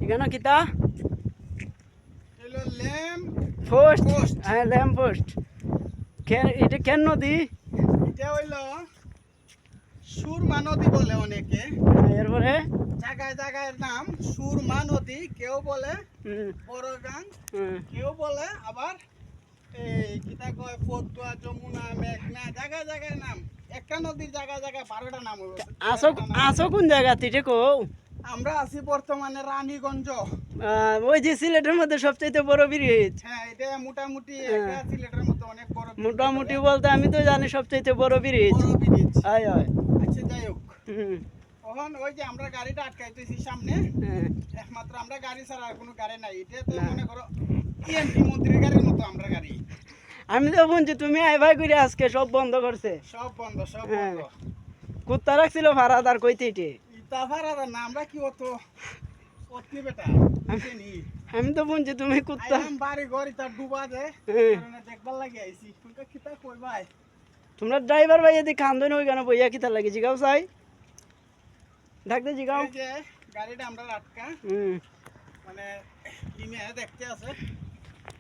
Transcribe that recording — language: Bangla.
এখানে কিতা হলো ল্যাম্প পোস্ট পোস্ট। হ্যাঁ ল্যাম্প পোস্ট এটা কেন নদী এটা হইলো সুরমা নদী বলে অনেকে, এরপরে জায়গায় জায়গায় নাম সুরমা নদী, কেউ বলে হুম, বড়গাং, হুম। কেউ বলে আবার এই কিতা কয় পদ্মা, যমুনা, মেঘনা, জায়গায় জায়গায় নাম। একটা নদীর জায়গায় জায়গায় 12টা নাম হইছে, আসো 13টা নাম আসো হইছে। কোন জায়গাতে এটা কও আমরা আছি বর্তমানে রানীগঞ্জ। ওই যে সিলেটের মধ্যে সবচেয়ে বড় ব্রিজ হ্যাঁ, এটা মোটামুটি হ্যাঁ। একটা সিলেটের মতো অনেক বড় bridge মোটামুটি বলে। বলতে আমি তো জানি সবচেয়ে বড় ব্রিজ বড় ব্রিজ। হয় হয় আচ্ছা, যাই হোক, হুম, তখন ওই যে আমরা গাড়িটা আটকাইতেছি সামনে, হ্যাঁ। একমাত্র আমরা গাড়ি ছাড়া আর কোনো গাড়ি নাই। এটা তো না। মনে করো এমপি মন্ত্রীর গাড়ির মতো আমরা গাড়ি। আমি তো শুনছি তুমি আইভাই করে আজকে সব বন্ধ করছে সব বন্ধ, সব হ্যাঁ। বন্ধ। কুত্তা রাখছিল ভাড়াদার কইতে এটে। ইতা ভাড়া না, আমরা কি অত অতি বেটা বুঝেনি। আমি তো শুনছি তুমি কুত্তা আইলাম বাড়ি ঘর ইতা ডুবা দে, হ্যাঁ। কারণে দেখবার লাগি আইছি। তুইকা কিতা কই ভাই? তোমরা ড্রাইভার ভাই এদিকে খান্দন ওই কেন বইয়া কিতা লাগে জিগাও চাই ডাকতে জিগাও এই যে গাড়িটা আমরা আটকা, হুম মানে ইনে দেখতে আছে।